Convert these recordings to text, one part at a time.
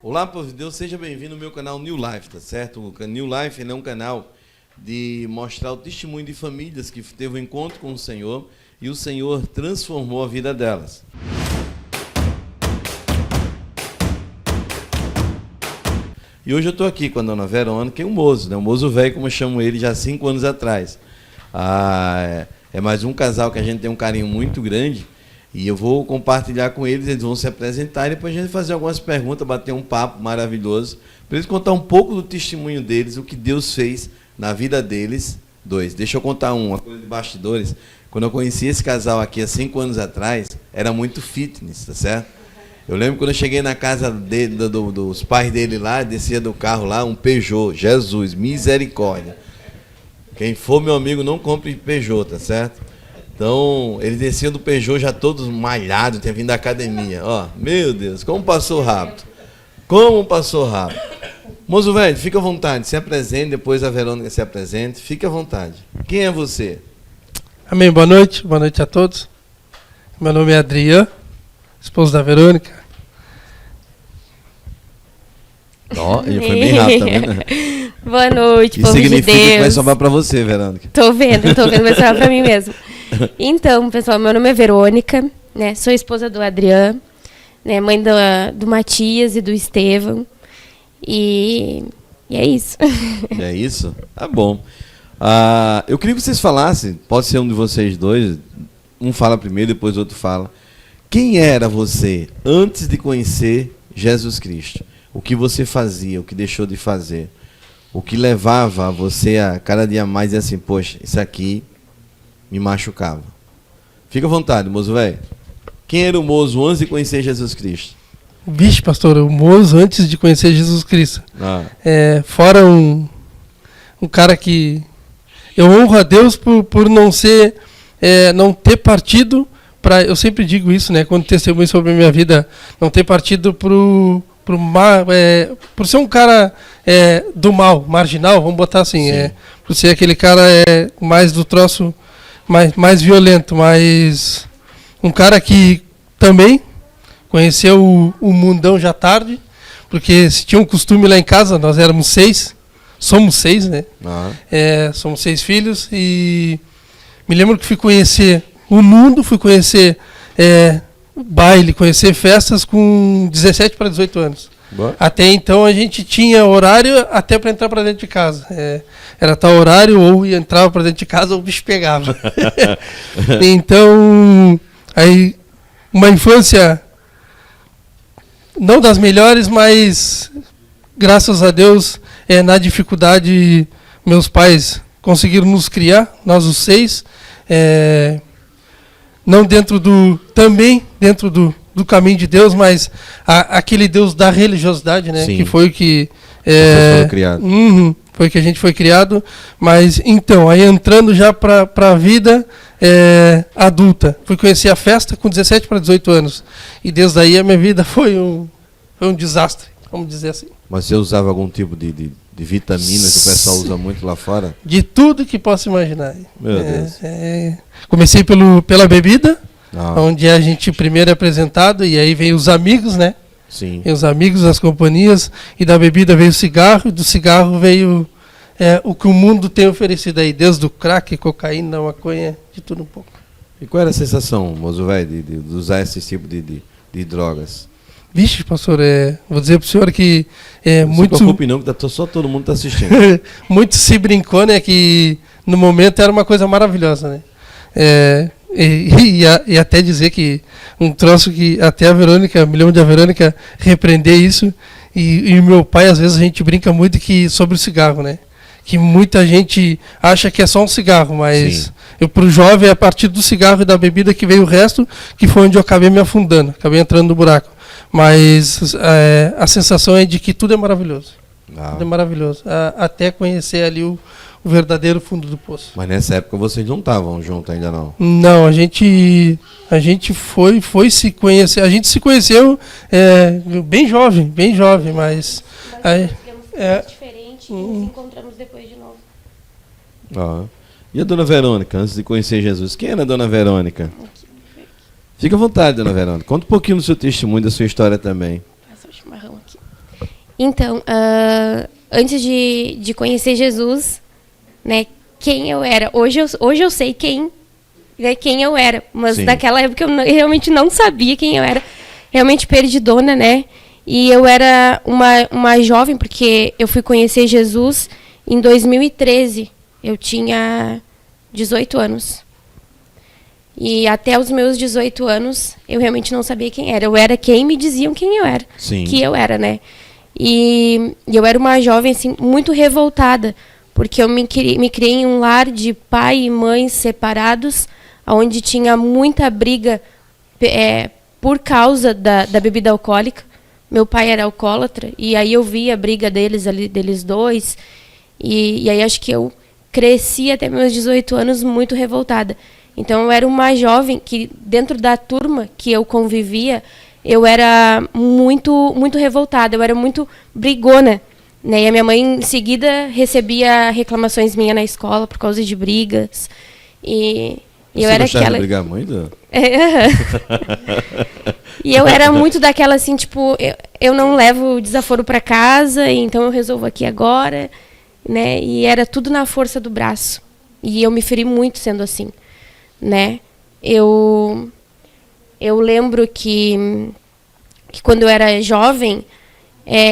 Olá, povo de Deus, seja bem-vindo ao meu canal New Life, tá certo? O New Life é um canal de mostrar o testemunho de famílias que teve um encontro com o Senhor e o Senhor transformou a vida delas. E hoje eu estou aqui com a dona Verônica e o Mozo, né? O Mozo velho, como eu chamo ele, já há 5 anos atrás. É mais um casal que a gente tem um carinho muito grande. E eu vou compartilhar com eles, eles vão se apresentar e depois a gente fazer algumas perguntas, bater um papo maravilhoso, para eles contar um pouco do testemunho deles, o que Deus fez na vida deles. Deixa eu contar uma coisa de bastidores. Quando eu conheci esse casal aqui há 5 anos atrás, era muito fitness, tá certo? Eu lembro quando eu cheguei na casa dos pais dele lá, descia do carro lá, um Peugeot, Jesus, misericórdia. Quem for meu amigo, não compre Peugeot, tá certo? Então, eles desciam do Peugeot já todos malhados, tinha vindo da academia. Ó, meu Deus, como passou rápido. Como passou rápido. Moço velho, fica à vontade, se apresente, depois a Verônica se apresente. Fique à vontade. Quem é você? Amém, boa noite a todos. Meu nome é Adriano, esposo da Verônica. Ó, ele foi bem rápido, tá vendo? Boa noite, Isso povo de Deus. significa que vai sobrar pra você, Verônica. Tô vendo, vai sobrar pra mim mesmo. Então, pessoal, meu nome é Verônica, né? Sou esposa do Adriano, né? Mãe do Matias e do Estevão. E é isso. É isso? Tá bom. Eu queria que vocês falassem, pode ser um de vocês dois, um fala primeiro, depois o outro fala. Quem era você antes de conhecer Jesus Cristo? O que você fazia, o que deixou de fazer? O que levava você a cada dia mais dizer assim, poxa, isso aqui me machucava. Fica à vontade, moço velho. Quem era o Mozo antes de conhecer Jesus Cristo? Vixe, pastor, o Mozo antes de conhecer Jesus Cristo. Fora um cara que eu honro a Deus por não ser, não ter partido para, eu sempre digo isso, né, quando testemunho sobre a minha vida, não ter partido por ser um cara do mal, marginal, vamos botar assim, por ser aquele cara mais do troço, mais violento, mas um cara que também conheceu o mundão já tarde, porque se tinha um costume lá em casa, nós éramos 6, somos 6, né? Somos 6 filhos e me lembro que fui conhecer o mundo, fui conhecer baile, conhecer festas com 17 para 18 anos. Boa. Até então a gente tinha horário até para entrar para dentro de casa. Era tal horário, ou entrava para dentro de casa ou o bicho pegava. Então, aí uma infância não das melhores, mas graças a Deus, na dificuldade, meus pais conseguiram nos criar, nós os 6, não também dentro do caminho de Deus, mas aquele Deus da religiosidade, né? Sim. Que foi o que foi que a gente foi criado. Mas então, aí entrando já para a vida adulta, fui conhecer a festa com 17 para 18 anos e desde aí a minha vida foi um desastre, vamos dizer assim. Mas você usava algum tipo de vitaminas que o pessoal usa muito lá fora? De tudo que possa imaginar. Meu Deus. Comecei pela bebida. Onde a gente primeiro é apresentado e aí vem os amigos, né? Sim. Vem os amigos, as companhias, e da bebida veio o cigarro, e do cigarro veio o que o mundo tem oferecido aí, desde o crack, cocaína, maconha, de tudo um pouco. E qual era a sensação, moço velho, de usar esse tipo de drogas? Vixe, pastor, vou dizer para o senhor que não muito... Não se preocupe não, que só todo mundo está assistindo. Muito se brincou, né, que no momento era uma coisa maravilhosa, né? E até dizer que um troço que até a Verônica, me lembro de a Verônica repreender isso, e meu pai, às vezes a gente brinca muito sobre o cigarro, né? Que muita gente acha que é só um cigarro, mas para o jovem é a partir do cigarro e da bebida que veio o resto, que foi onde eu acabei me afundando, acabei entrando no buraco. Mas a sensação é de que tudo é maravilhoso. Tudo é maravilhoso. Até conhecer ali o verdadeiro fundo do poço. Mas nessa época vocês não estavam juntos ainda não? Não, a gente foi se conhecer. A gente se conheceu bem jovem, mas diferente e nos encontramos depois de novo. E a dona Verônica, antes de conhecer Jesus, quem era a dona Verônica? Fica à vontade, dona Verônica. Conta um pouquinho do seu testemunho, da sua história também. Passa o chimarrão aqui. Então, antes de conhecer Jesus, né, quem eu era. Hoje eu sei quem eu era, mas Sim. naquela época eu realmente não sabia quem eu era. Realmente perdidona, né? E eu era uma jovem, porque eu fui conhecer Jesus em 2013. Eu tinha 18 anos. E até os meus 18 anos, eu realmente não sabia quem era. Eu era quem me diziam quem eu era. Sim. Que eu era, né? E eu era uma jovem, assim, muito revoltada, porque eu me criei em um lar de pai e mãe separados, onde tinha muita briga por causa da bebida alcoólica. Meu pai era alcoólatra, e aí eu via a briga deles dois, e aí acho que eu cresci até meus 18 anos muito revoltada. Então eu era uma jovem que, dentro da turma que eu convivia, eu era muito, muito revoltada, eu era muito brigona, né? E a minha mãe, em seguida, recebia reclamações minhas na escola por causa de brigas. E eu era aquela... de brigar muito? E eu era muito daquela, assim, tipo, eu não levo desaforo para casa, então eu resolvo aqui agora, né? E era tudo na força do braço. E eu me feri muito sendo assim, né? Eu lembro que quando eu era jovem,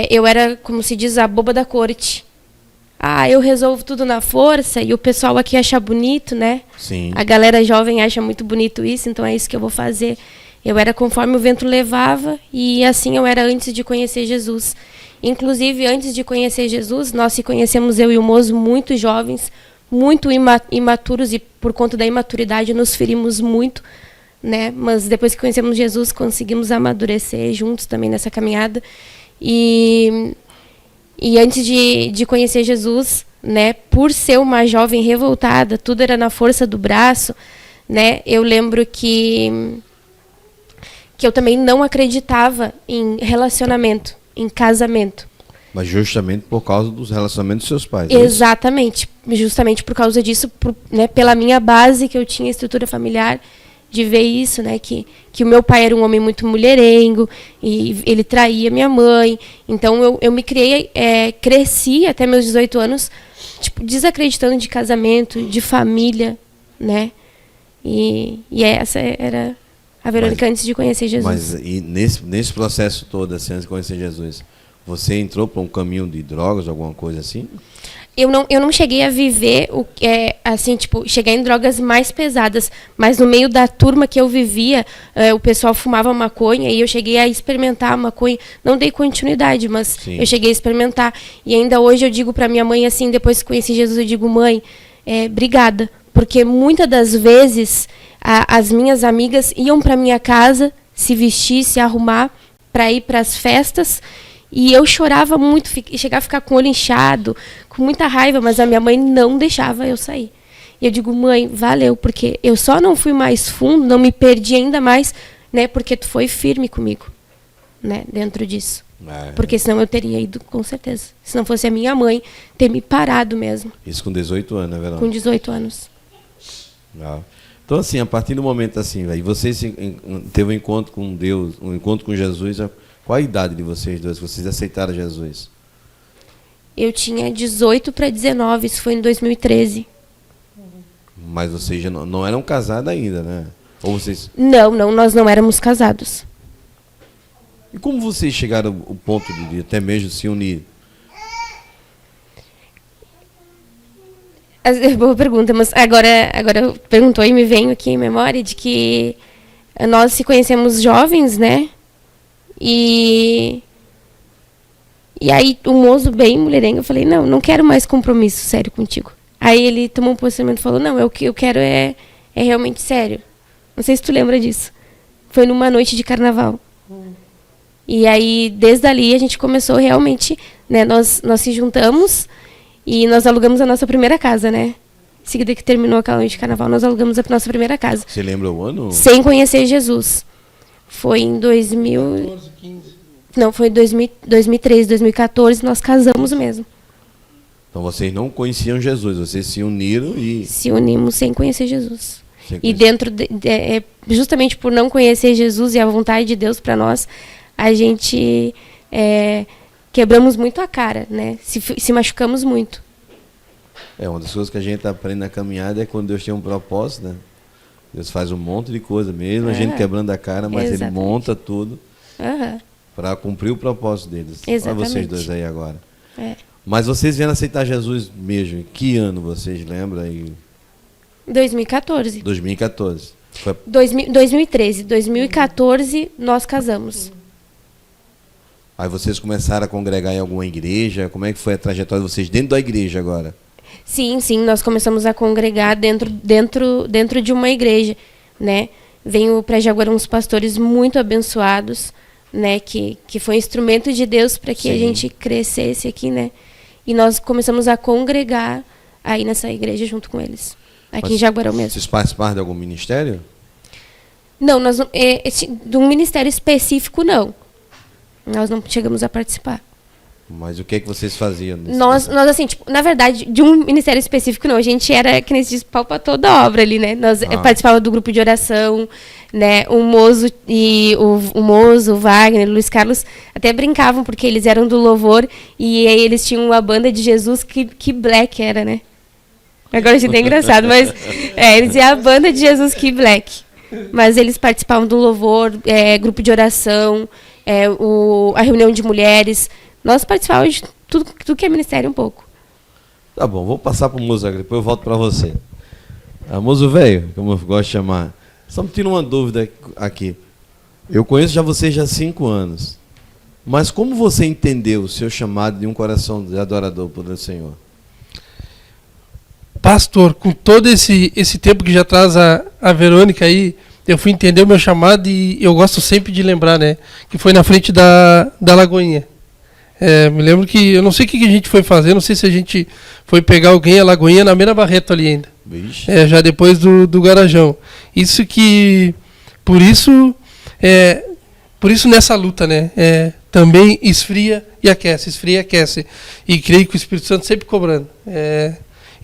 eu era, como se diz, a boba da corte. Eu resolvo tudo na força, e o pessoal aqui acha bonito, né? Sim. A galera jovem acha muito bonito isso, então é isso que eu vou fazer. Eu era conforme o vento levava, e assim eu era antes de conhecer Jesus. Inclusive, antes de conhecer Jesus, nós se conhecemos, eu e o Mozo, muito jovens, muito imaturos, e por conta da imaturidade nos ferimos muito, né? Mas depois que conhecemos Jesus, conseguimos amadurecer juntos também nessa caminhada. E antes de conhecer Jesus, né, por ser uma jovem revoltada, tudo era na força do braço, né? Eu lembro que eu também não acreditava em relacionamento, em casamento. Mas justamente por causa dos relacionamentos dos seus pais. Exatamente, justamente por causa disso, né, pela minha base que eu tinha, estrutura familiar, de ver isso, né, que o meu pai era um homem muito mulherengo, e ele traía minha mãe. Então eu me criei, cresci até meus 18 anos, tipo, desacreditando de casamento, de família, né? E essa era a Verônica antes de conhecer Jesus. Mas e nesse processo todo, assim, antes de conhecer Jesus, você entrou para um caminho de drogas, alguma coisa assim? Eu não cheguei a viver assim, tipo, chegar em drogas mais pesadas, mas no meio da turma que eu vivia, o pessoal fumava maconha, e eu cheguei a experimentar a maconha. Não dei continuidade, mas Sim. Eu cheguei a experimentar. E ainda hoje eu digo para minha mãe, assim, depois que conheci Jesus, eu digo: mãe, obrigada, porque muitas das vezes as minhas amigas iam para minha casa se vestir, se arrumar para ir para as festas, e eu chorava muito, chegava a ficar com o olho inchado, com muita raiva, mas a minha mãe não deixava eu sair. E eu digo: mãe, valeu, porque eu só não fui mais fundo, não me perdi ainda mais, né, porque tu foi firme comigo, né, dentro disso. Porque senão eu teria ido, com certeza. Se não fosse a minha mãe ter me parado mesmo. Isso com 18 anos, né, Verônica? Com 18 anos. Então, assim, a partir do momento assim, velho, você teve um encontro com Deus, um encontro com Jesus, qual a idade de vocês dois? Vocês aceitaram Jesus? Eu tinha 18 para 19, isso foi em 2013. Mas vocês já não eram casados ainda, né? Ou vocês... Não, nós não éramos casados. E como vocês chegaram ao ponto de até mesmo se unir? Boa pergunta, mas agora perguntou e me veio aqui em memória de que nós se conhecemos jovens, né? E aí o Mozo, bem mulherengo, eu falei: não quero mais compromisso sério contigo. Aí ele tomou um posicionamento e falou: não, o que eu quero é realmente sério. Não sei se tu lembra disso. Foi numa noite de carnaval. E aí, desde ali, a gente começou realmente, né, nós se juntamos e nós alugamos a nossa primeira casa, né? Em seguida que terminou aquela noite de carnaval, nós alugamos a nossa primeira casa. Você lembra o ano? Sem conhecer Jesus. Foi em 14, 15. Não, foi em 2013, 2014, nós casamos mesmo. Então vocês não conheciam Jesus, vocês se uniram e... Se unimos sem conhecer Jesus. E dentro, justamente por não conhecer Jesus e a vontade de Deus para nós, a gente quebramos muito a cara, né? Se machucamos muito. Uma das coisas que a gente aprende na caminhada é quando Deus tem um propósito, né? Deus faz um monte de coisa mesmo, a gente quebrando a cara, mas Ele monta tudo para cumprir o propósito deles. Olha vocês dois aí agora. Mas vocês vieram aceitar Jesus mesmo, em que ano vocês lembram aí? 2014. 2014. 2013. 2014 nós casamos. Aí vocês começaram a congregar em alguma igreja? Como é que foi a trajetória de vocês dentro da igreja agora? Sim, nós começamos a congregar dentro de uma igreja, né? Venho para Jaguarão uns pastores muito abençoados, né? Que foi instrumento de Deus para que a gente crescesse aqui, né? E nós começamos a congregar aí nessa igreja junto com eles, aqui em Jaguarão mesmo. Vocês participaram de algum ministério? Não, de um ministério específico, não. Nós não chegamos a participar. Mas o que é que vocês faziam? Nós assim, tipo, na verdade, de um ministério específico, não. A gente era, que nem se diz, pau pra toda obra ali, né? Nós participávamos do grupo de oração, né? O Mozo, o Wagner, o Luiz Carlos, até brincavam, porque eles eram do louvor, e aí eles tinham uma banda de Jesus que black era, né? Agora a gente é engraçado, mas eles iam a banda de Jesus que black. Mas eles participavam do louvor, grupo de oração, a reunião de mulheres. Nós participávamos de tudo que é ministério um pouco. Tá bom, vou passar para o Mozo, depois eu volto para você. Mozo velho, como eu gosto de chamar, só me tira uma dúvida aqui. Eu conheço já vocês há 5 anos, mas como você entendeu o seu chamado de um coração de adorador por o Senhor? Pastor, com todo esse tempo que já traz a Verônica aí, eu fui entender o meu chamado e eu gosto sempre de lembrar, né? Que foi na frente da Lagoinha. Me lembro que, eu não sei o que a gente foi fazer, não sei se a gente foi pegar alguém, a Lagoinha, na Mena Barreto ali ainda. Já depois do Garajão. Isso que, por isso nessa luta, né? Também esfria e aquece. E creio que o Espírito Santo sempre cobrando.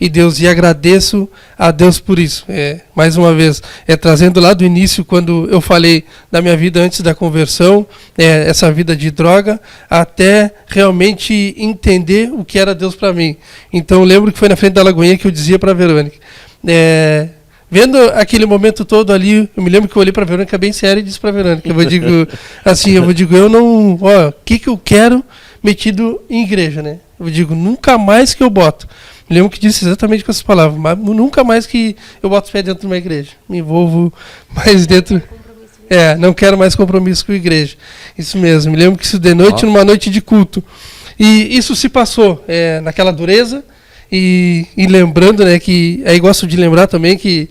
E agradeço a Deus por isso. Mais uma vez, trazendo lá do início, quando eu falei da minha vida antes da conversão, essa vida de droga, até realmente entender o que era Deus para mim. Então, eu lembro que foi na frente da Lagoinha que eu dizia para a Verônica. Vendo aquele momento todo ali, eu me lembro que eu olhei para a Verônica bem sério e disse para a Verônica, eu não... o que eu quero metido em igreja, né? Eu digo, nunca mais que eu boto. Me lembro que disse exatamente com essas palavras, mas nunca mais que eu boto os pés dentro de uma igreja. Me envolvo mais dentro... não quero mais compromisso com a igreja. Isso mesmo, me lembro que isso de noite, numa noite de culto. E isso se passou naquela dureza, e lembrando, né, que aí gosto de lembrar também que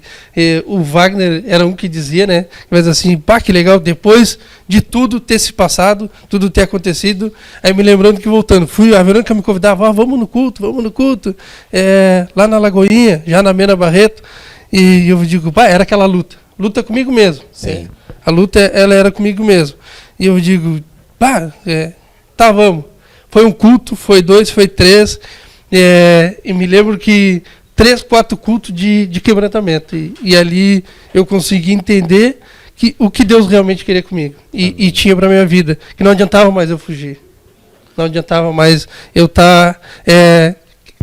o Wagner era um que dizia, né, mas assim, pá, que legal, depois de tudo ter se passado, tudo ter acontecido, aí me lembrando que voltando, a Verônica me convidava, vamos no culto, lá na Lagoinha, já na Mena Barreto, e eu digo, pá, era aquela luta comigo mesmo. Sim. A luta, ela era comigo mesmo. E eu digo, pá, tá, vamos. Foi um culto, foi 2, foi 3, e me lembro que 3, 4 cultos de quebrantamento. E ali eu consegui entender o que Deus realmente queria comigo. E tinha para a minha vida. Que não adiantava mais eu fugir. Não adiantava mais eu estar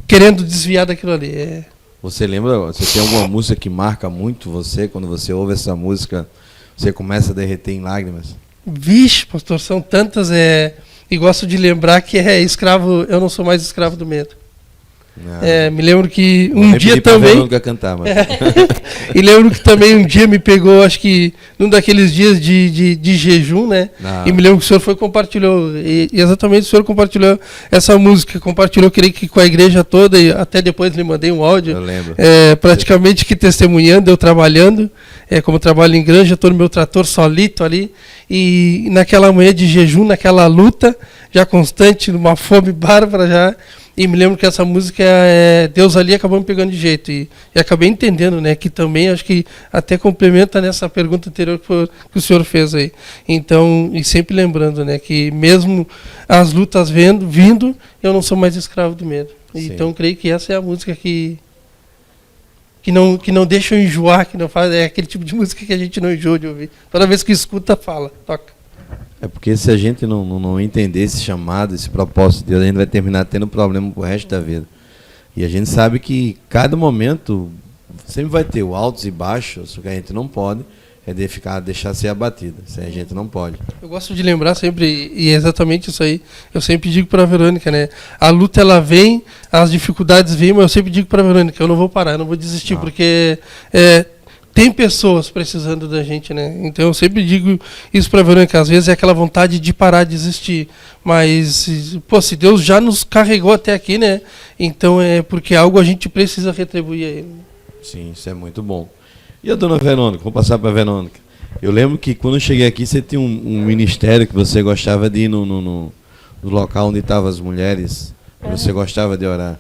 querendo desviar daquilo ali. Você lembra, você tem alguma música que marca muito você? Quando você ouve essa música, você começa a derreter em lágrimas? Vixe, pastor, são tantas. E gosto de lembrar que escravo, eu não sou mais escravo do medo. Me lembro que um dia também... Cantar, mas... E lembro que também um dia me pegou, acho que num daqueles dias de jejum, né? E me lembro que o senhor compartilhou, e exatamente o senhor compartilhou essa música, compartilhou, creio que com a igreja toda, e até depois lhe mandei um áudio. Eu lembro. Praticamente que testemunhando, eu trabalhando, como eu trabalho em granja, estou no meu trator solito ali, e naquela manhã de jejum, naquela luta, já constante, numa fome bárbara já. E me lembro que essa música, Deus ali acabou me pegando de jeito. E acabei entendendo, né? Que também acho que até complementa nessa pergunta anterior que o senhor fez aí. Então, e sempre lembrando, né? Que mesmo as lutas vindo, eu não sou mais escravo do medo. Então, creio que essa é a música que não deixa eu enjoar, que não faz, aquele tipo de música que a gente não enjoa de ouvir. Toda vez que escuta, toca. É porque se a gente não entender esse chamado, esse propósito de Deus, a gente vai terminar tendo problema pro resto da vida. E a gente sabe que cada momento sempre vai ter o altos e baixos, o que a gente não pode é deixar ser abatida. Isso aí a gente não pode. Eu gosto de lembrar sempre, e é exatamente isso aí, eu sempre digo para a Verônica, né? A luta ela vem, as dificuldades vêm, mas eu sempre digo para a Verônica, eu não vou parar, eu não vou desistir, porque tem pessoas precisando da gente, né? Então eu sempre digo isso para a Verônica, às vezes é aquela vontade de parar de existir, mas, pô, se Deus já nos carregou até aqui, né? Então é porque algo a gente precisa retribuir a Ele. Sim, isso é muito bom. E a dona Verônica? Vou passar para a Verônica. Eu lembro que quando eu cheguei aqui, você tinha um ministério que você gostava de ir no local onde estavam as mulheres, você gostava de orar.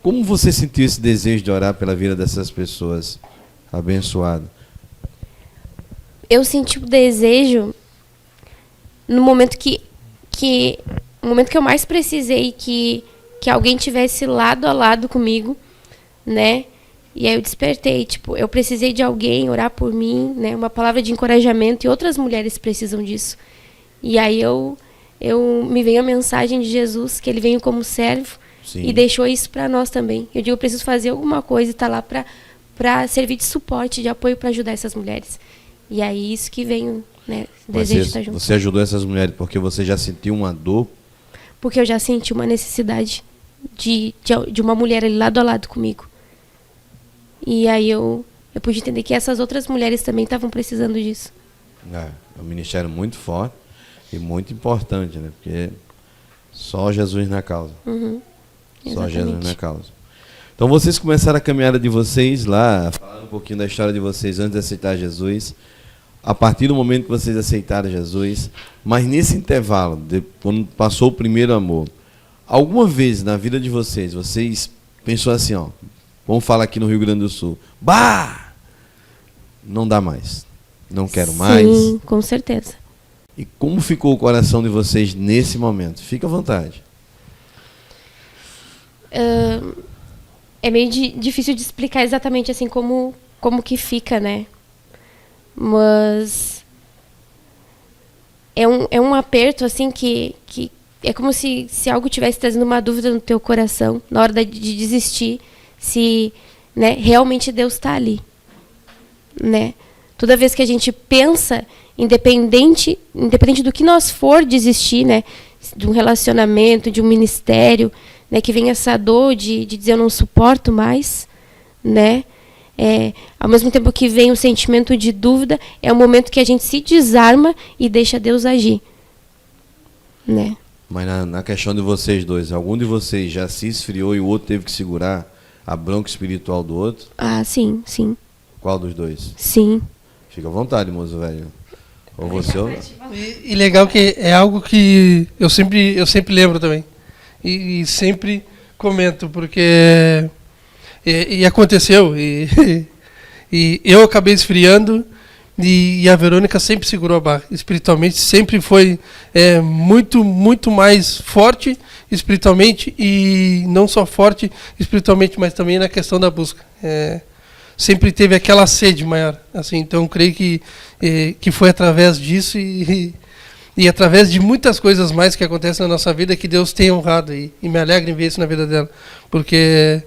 Como você sentiu esse desejo de orar pela vida dessas pessoas abençoadas? Eu senti o desejo no momento no momento que eu mais precisei que alguém tivesse lado a lado comigo, né? E aí eu despertei, tipo, eu precisei de alguém orar por mim, né? Uma palavra de encorajamento, e outras mulheres precisam disso. E aí me veio a mensagem de Jesus, que ele veio como servo. Sim. E deixou isso para nós também. Eu digo, eu preciso fazer alguma coisa e estar lá para servir de suporte, de apoio para ajudar essas mulheres. E aí isso que veio, né? Desejo de estar junto. Você ajudou essas mulheres porque você já sentiu uma dor? Porque eu já senti uma necessidade de uma mulher ali lado a lado comigo. E aí eu pude entender que essas outras mulheres também estavam precisando disso. É um ministério muito forte e muito importante, né? Porque só Jesus na causa. Uhum, só Jesus na causa. Então vocês começaram a caminhada de vocês lá, falando um pouquinho da história de vocês antes de aceitar Jesus. A partir do momento que vocês aceitaram Jesus, mas nesse intervalo, quando passou o primeiro amor, alguma vez na vida de vocês pensou assim, ó, vamos falar aqui no Rio Grande do Sul, bah! Não dá mais, não quero mais. Sim, com certeza. E como ficou o coração de vocês nesse momento? Fica à vontade. É meio difícil de explicar exatamente assim como que fica, né? Mas é um aperto assim que é como se algo tivesse trazendo uma dúvida no teu coração na hora de desistir, se, né, realmente Deus está ali, né? Toda vez que a gente pensa, independente do que nós for desistir, né, de um relacionamento, de um ministério, né, que vem essa dor de dizer eu não suporto mais, né? Ao mesmo tempo que vem o sentimento de dúvida, é o momento que a gente se desarma e deixa Deus agir, né? Mas na questão de vocês dois, algum de vocês já se esfriou e o outro teve que segurar a bronca espiritual do outro? Ah, sim, sim. Qual dos dois? Sim. Fica à vontade, moço velho. Ou você ou... E legal que é algo que eu sempre lembro também. E sempre comento, porque... E aconteceu. E eu acabei esfriando e a Verônica sempre segurou a barra. Espiritualmente sempre foi muito, muito mais forte espiritualmente, e não só forte espiritualmente, mas também na questão da busca. Sempre teve aquela sede maior. Assim, então creio que foi através disso e através de muitas coisas mais que acontecem na nossa vida que Deus tem honrado, e me alegra em ver isso na vida dela. Porque...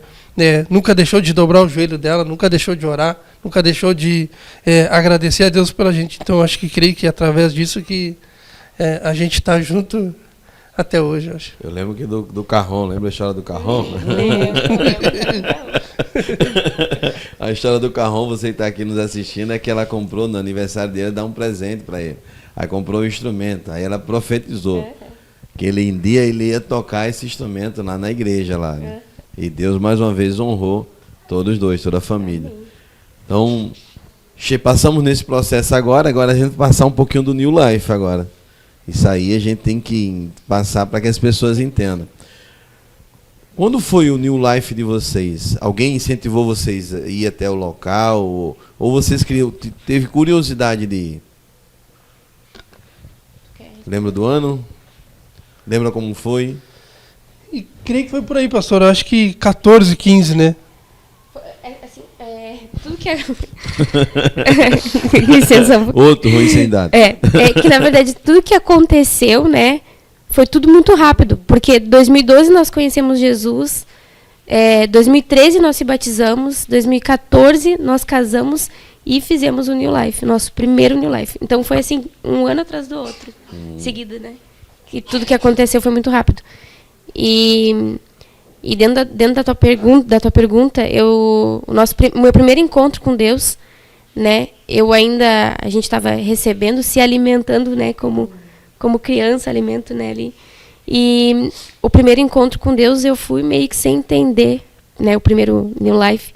nunca deixou de dobrar o joelho dela, nunca deixou de orar, nunca deixou de agradecer a Deus pela gente. Então, acho que creio que é através disso que a gente está junto até hoje, acho. Eu lembro que do Carrom, lembra a história do Carrom? A história do Carrom, você está aqui nos assistindo, é que ela comprou no aniversário dele, dar um presente para ele. Aí comprou um instrumento, aí ela profetizou que ele ia tocar esse instrumento lá na igreja lá, né? E Deus mais uma vez honrou todos dois, toda a família. Então, passamos nesse processo agora a gente vai passar um pouquinho do New Life agora. Isso aí a gente tem que passar para que as pessoas entendam. Quando foi o New Life de vocês? Alguém incentivou vocês a ir até o local? Ou vocês teve curiosidade de ir? Lembra do ano? Lembra como foi? E creio que foi por aí, pastor. Eu acho que 14, 15, né? tudo que licença. Outro ruim sem data. Que na verdade tudo que aconteceu, né, foi tudo muito rápido, porque 2012 nós conhecemos Jesus, 2013 nós se batizamos, 2014 nós casamos e fizemos o New Life, nosso primeiro New Life. Então foi assim, um ano atrás do outro, seguido, né? E tudo que aconteceu foi muito rápido. E dentro da tua pergunta, meu primeiro encontro com Deus, né? A gente estava recebendo, se alimentando, né? Como criança, alimento, né? Ali. E o primeiro encontro com Deus eu fui meio que sem entender, né? O primeiro New Life,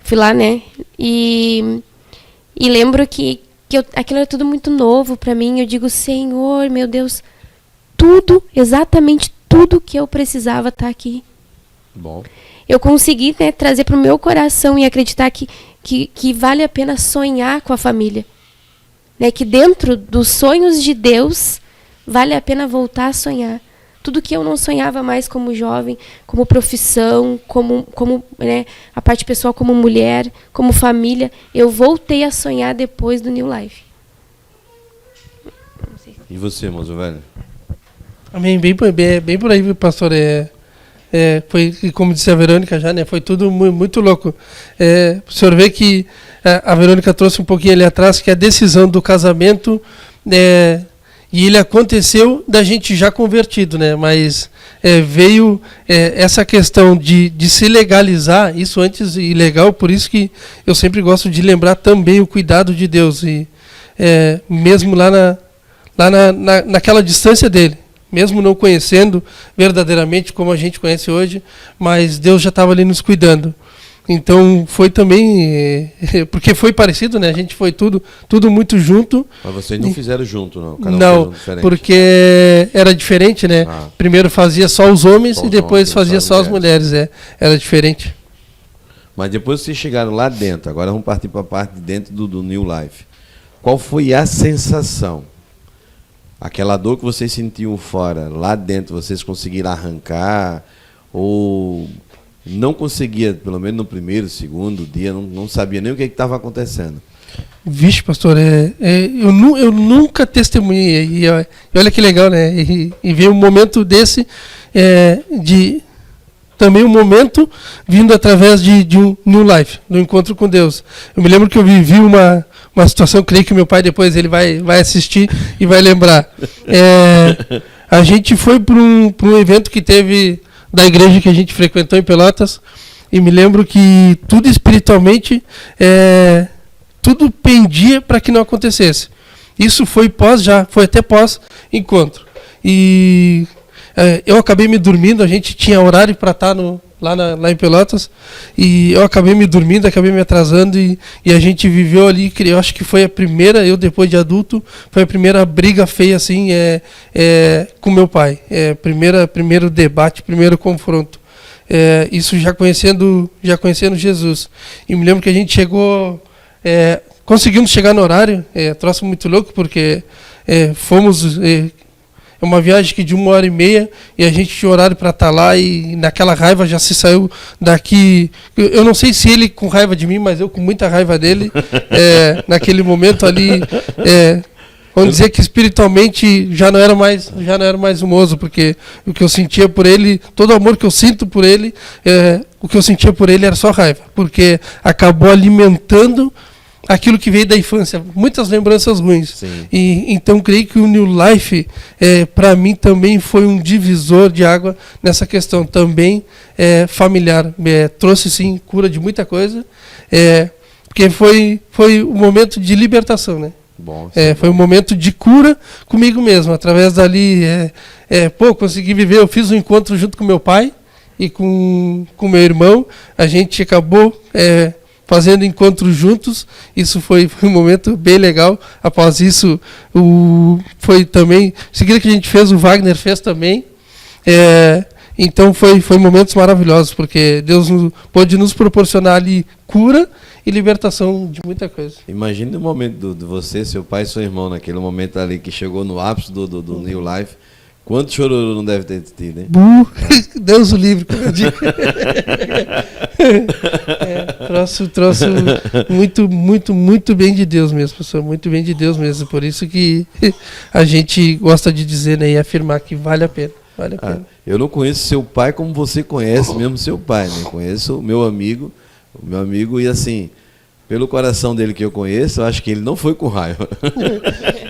fui lá, né? E lembro que aquilo era tudo muito novo para mim. Eu digo, Senhor, meu Deus, tudo, exatamente tudo que eu precisava está aqui. Bom. Eu consegui, né, trazer para o meu coração e acreditar que vale a pena sonhar com a família. Né, que dentro dos sonhos de Deus, vale a pena voltar a sonhar. Tudo que eu não sonhava mais como jovem, como profissão, como né, a parte pessoal como mulher, como família, eu voltei a sonhar depois do New Life. E você, moço velho? Amém, bem por aí, pastor. Foi, como disse a Verônica já, né? Foi tudo muito louco. O senhor vê que a Verônica trouxe um pouquinho ali atrás, que a decisão do casamento, e ele aconteceu da gente já convertido, né? Mas veio essa questão de se legalizar, isso antes ilegal, por isso que eu sempre gosto de lembrar também o cuidado de Deus, e mesmo lá naquela distância dele, mesmo não conhecendo verdadeiramente como a gente conhece hoje, mas Deus já estava ali nos cuidando. Então foi também, porque foi parecido, né? A gente foi tudo muito junto. Mas vocês não fizeram junto, não? Cada um não, fez um diferente. Porque era diferente, né? Primeiro fazia só os homens e depois fazia só as mulheres. Era diferente. Mas depois vocês chegaram lá dentro, agora vamos partir para a parte de dentro do New Life. Qual foi a sensação? Aquela dor que vocês sentiam fora, lá dentro, vocês conseguiram arrancar? Ou não conseguia, pelo menos no primeiro, segundo dia, não sabia nem o que estava acontecendo? Vixe, pastor, eu nunca testemunhei. E olha que legal, né? E ver um momento desse, também um momento vindo através de um New Life, do encontro com Deus. Eu me lembro que eu vivi uma situação, creio que meu pai depois ele vai assistir e vai lembrar. A gente foi para um evento que teve da igreja que a gente frequentou em Pelotas, e me lembro que tudo espiritualmente, tudo pendia para que não acontecesse. Isso foi até pós-encontro. E eu acabei me dormindo, a gente tinha horário para estar lá em Pelotas, e eu acabei me dormindo, acabei me atrasando, e a gente viveu ali, eu acho que foi a primeira, eu depois de adulto, foi a primeira briga feia assim, com meu pai, primeiro debate, primeiro confronto, isso já conhecendo Jesus. E me lembro que a gente chegou, conseguimos chegar no horário, troço muito louco, porque fomos... uma viagem que de 1h30, e a gente tinha horário para estar lá, e naquela raiva já se saiu daqui. Eu não sei se ele com raiva de mim, mas eu com muita raiva dele. Naquele momento ali, vamos dizer que espiritualmente já não era mais humoso, porque o que eu sentia por ele, todo o amor que eu sinto por ele, o que eu sentia por ele era só raiva, porque acabou alimentando aquilo que veio da infância, muitas lembranças ruins. E então creio que o New Life, para mim também foi um divisor de água nessa questão também familiar. Trouxe sim cura de muita coisa, porque foi um momento de libertação, né? Bom, foi um momento de cura comigo mesmo, através dali, consegui viver. Eu fiz um encontro junto com meu pai e com meu irmão, a gente acabou fazendo encontros juntos. Isso foi um momento bem legal. Após isso, foi também, em seguida que a gente fez, o Wagner fez também. Então foi momentos maravilhosos, porque Deus pôde nos proporcionar ali cura e libertação de muita coisa. Imagine o momento de você, seu pai e seu irmão, naquele momento ali que chegou no ápice do New Life, Quanto chororô não deve ter tido, hein? Deus o livre, como eu digo. Troço muito bem de Deus mesmo, pessoal. Muito bem de Deus mesmo. Por isso que a gente gosta de dizer, né, e afirmar que vale a pena. Vale a pena. Eu não conheço seu pai como você conhece mesmo seu pai, né? Conheço o meu amigo e assim, pelo coração dele que eu conheço, eu acho que ele não foi com raiva.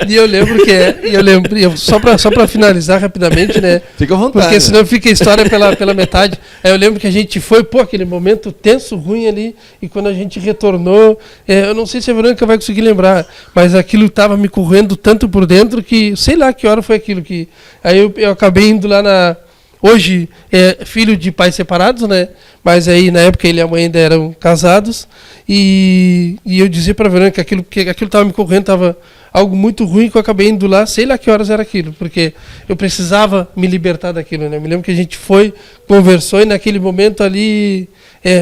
E eu lembro só para finalizar rapidamente, né? Fica à vontade. Porque senão fica a história pela metade. Aí eu lembro que a gente foi, aquele momento tenso, ruim ali, e quando a gente retornou, eu não sei se a Verônica vai conseguir lembrar, mas aquilo estava me correndo tanto por dentro que, sei lá que hora foi aquilo que... Aí eu acabei indo lá na... Hoje é filho de pais separados, né? Mas aí na época ele e a mãe ainda eram casados. E eu dizia para a Verônica que aquilo estava me correndo, estava algo muito ruim, que eu acabei indo lá, sei lá que horas era aquilo, porque eu precisava me libertar daquilo, né? Me lembro que a gente foi, conversou e naquele momento ali,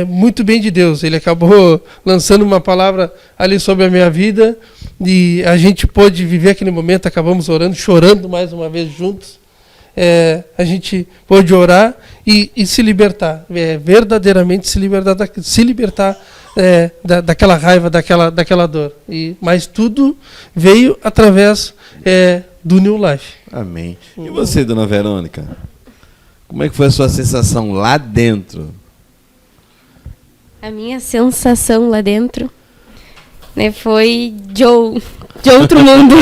muito bem de Deus. Ele acabou lançando uma palavra ali sobre a minha vida e a gente pôde viver aquele momento, acabamos orando, chorando mais uma vez juntos. A gente pôde orar e se libertar, verdadeiramente se libertar daquela raiva, daquela dor. Mas tudo veio através do New Life. Amém. E você, dona Verônica? Como é que foi a sua sensação lá dentro? A minha sensação lá dentro, né, foi de outro mundo.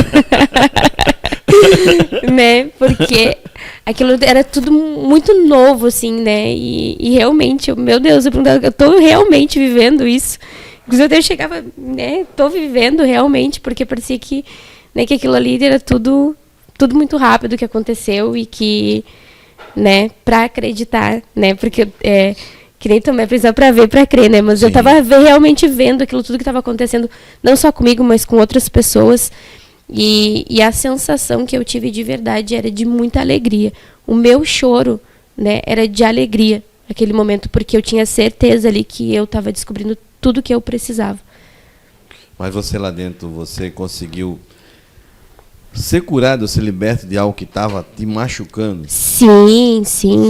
Né? Porque aquilo era tudo muito novo, assim, né? E realmente, meu Deus, eu tô realmente vivendo isso. Inclusive, eu chegava, né? Tô vivendo realmente, porque parecia que, né, que aquilo ali era tudo muito rápido que aconteceu e que, né, pra acreditar, né? Porque que nem também precisa pra ver, pra crer, né? Mas sim, eu tava realmente vendo aquilo tudo que estava acontecendo, não só comigo, mas com outras pessoas. E a sensação que eu tive de verdade era de muita alegria. O meu choro, né, era de alegria naquele momento, porque eu tinha certeza ali que eu estava descobrindo tudo que eu precisava. Mas você lá dentro, você conseguiu ser curado, ser liberto de algo que estava te machucando? Sim,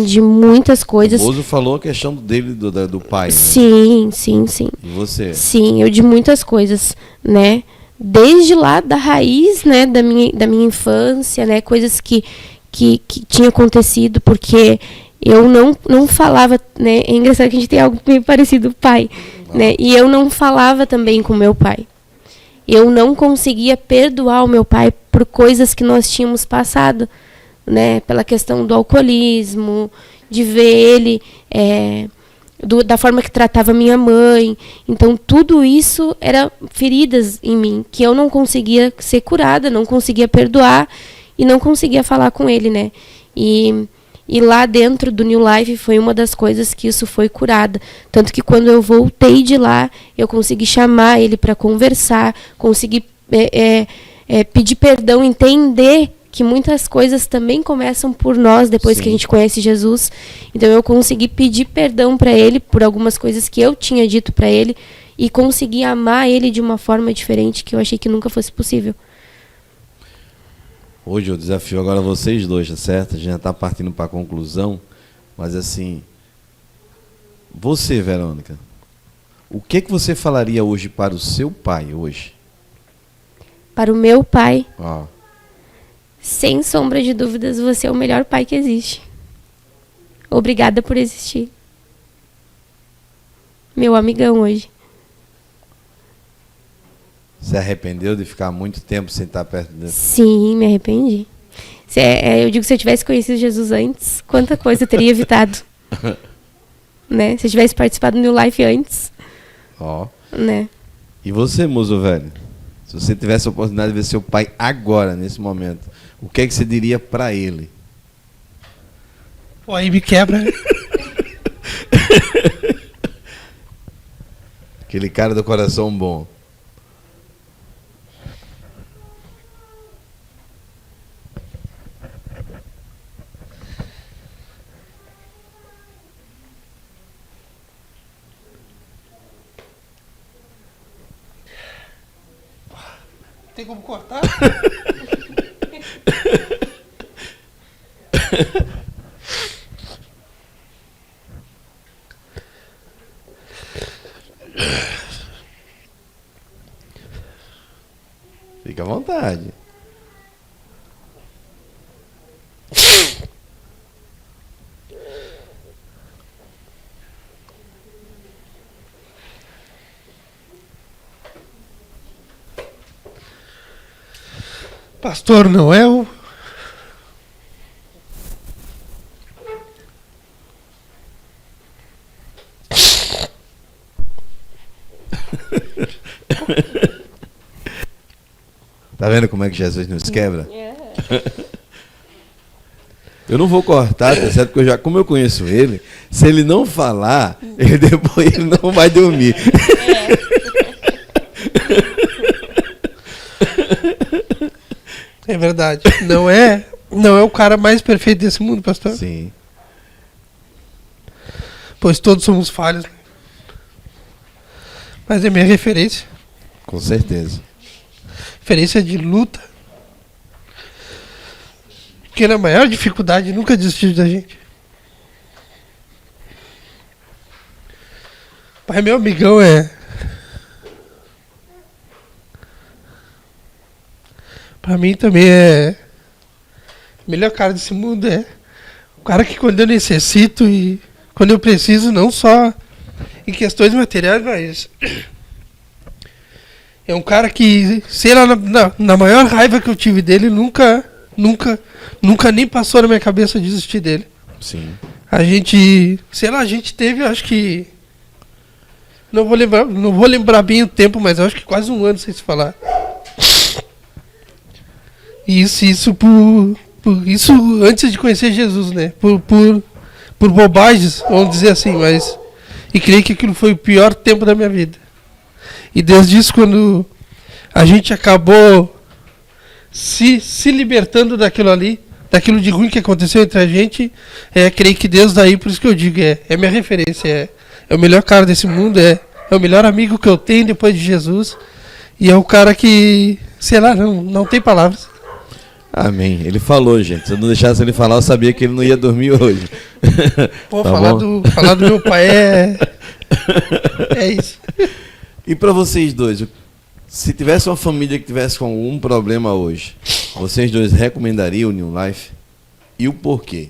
de muitas coisas. O Bozo falou a questão dele, do pai, né? Sim. E você? Sim, eu de muitas coisas, né? Desde lá da raiz, né, da minha infância, né, coisas que tinham acontecido, porque eu não falava, né, é engraçado que a gente tem algo meio parecido, pai, né, e eu não falava também com meu pai. Eu não conseguia perdoar o meu pai por coisas que nós tínhamos passado, né, pela questão do alcoolismo, de ver ele... da forma que tratava minha mãe. Então, tudo isso era feridas em mim, que eu não conseguia ser curada, não conseguia perdoar e não conseguia falar com ele, né? E lá dentro do New Life foi uma das coisas que isso foi curada. Tanto que quando eu voltei de lá, eu consegui chamar ele para conversar, consegui pedir perdão, entender que muitas coisas também começam por nós depois Sim. que a gente conhece Jesus. Então eu consegui pedir perdão para ele por algumas coisas que eu tinha dito para ele e consegui amar ele de uma forma diferente que eu achei que nunca fosse possível. Hoje eu desafio agora vocês dois, tá certo? A gente já está partindo para a conclusão, mas assim, você, Verônica, o que você falaria hoje para o seu pai hoje? Para o meu pai? Sem sombra de dúvidas, você é o melhor pai que existe. Obrigada por existir. Meu amigão hoje. Se arrependeu de ficar muito tempo sem estar perto dele? Sim, me arrependi. Eu digo que se eu tivesse conhecido Jesus antes, quanta coisa eu teria evitado. Né? Se eu tivesse participado do New Life antes. Né? E você, moço velho? Se você tivesse a oportunidade de ver seu pai agora, nesse momento, o que é que você diria para ele? Pô, aí me quebra. Aquele cara do coração bom. Tem como cortar? Fica à vontade. Pastor Noel, tá vendo como é que Jesus nos quebra? Eu não vou cortar, tá certo? Porque como eu conheço ele, se ele não falar, depois ele não vai dormir. É verdade. Não é o cara mais perfeito desse mundo, pastor? Sim. Pois todos somos falhos. Mas é minha referência. Com certeza. Referência de luta. Porque na maior dificuldade nunca desistiu da gente. Pai, meu amigão pra mim também é o melhor cara desse mundo. É o cara que quando eu necessito e quando eu preciso, não só em questões materiais, mas é um cara que, sei lá, na maior raiva que eu tive dele, nunca nem passou na minha cabeça desistir dele. Sim. A gente teve, acho que não vou lembrar bem o tempo, mas acho que quase um ano sem se falar. E isso isso antes de conhecer Jesus, né? Por bobagens, vamos dizer assim, mas e creio que aquilo foi o pior tempo da minha vida. E desde isso, quando a gente acabou se libertando daquilo ali, daquilo de ruim que aconteceu entre a gente, creio que Deus daí, por isso que eu digo, é minha referência, é o melhor cara desse mundo, é o melhor amigo que eu tenho depois de Jesus, e é o cara que, sei lá, não tem palavras. Amém. Ele falou, gente. Se eu não deixasse ele falar, eu sabia que ele não ia dormir hoje. Pô, tá falar do meu pai é isso. E para vocês dois, se tivesse uma família que tivesse com algum problema hoje, vocês dois recomendariam o New Life? E o porquê?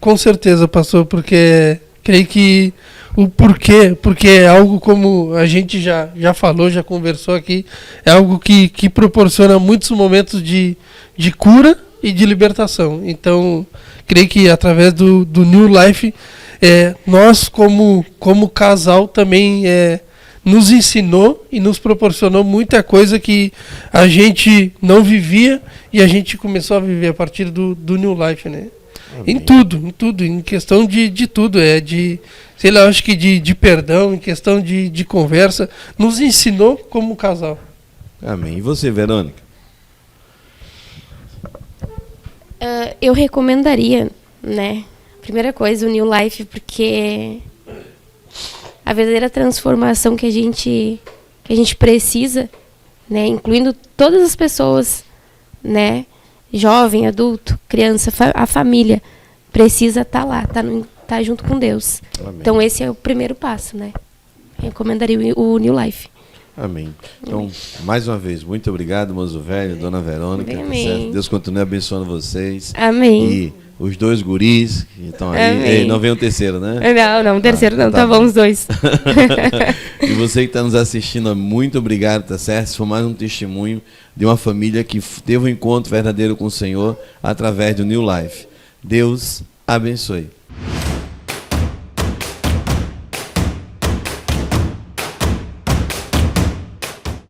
Com certeza, pastor, porque creio que o porquê, porque é algo como a gente já falou, já conversou aqui, é algo que proporciona muitos momentos de cura e de libertação. Então, creio que através do New Life, nós como casal também nos ensinou e nos proporcionou muita coisa que a gente não vivia e a gente começou a viver a partir do New Life, né? Amém. Em tudo, em questão de tudo, sei lá, acho que de perdão, em questão de conversa, nos ensinou como casal. Amém. E você, Verônica? Eu recomendaria, né? Primeira coisa, o New Life, porque a verdadeira transformação que a gente precisa, né, incluindo todas as pessoas, né, jovem, adulto, criança, a família, precisa estar lá, tá junto com Deus. Amém. Então esse é o primeiro passo, né? Eu recomendaria o New Life. Amém. Então, mais uma vez, muito obrigado, moço velho, dona Verônica. Amém. Deus continue abençoando vocês. Amém. E os dois guris que estão aí. Não vem o terceiro, né? Não, o terceiro não, tá bom os dois. E você que está nos assistindo, muito obrigado, tá certo? Isso foi mais um testemunho de uma família que teve um encontro verdadeiro com o Senhor através do New Life. Deus abençoe.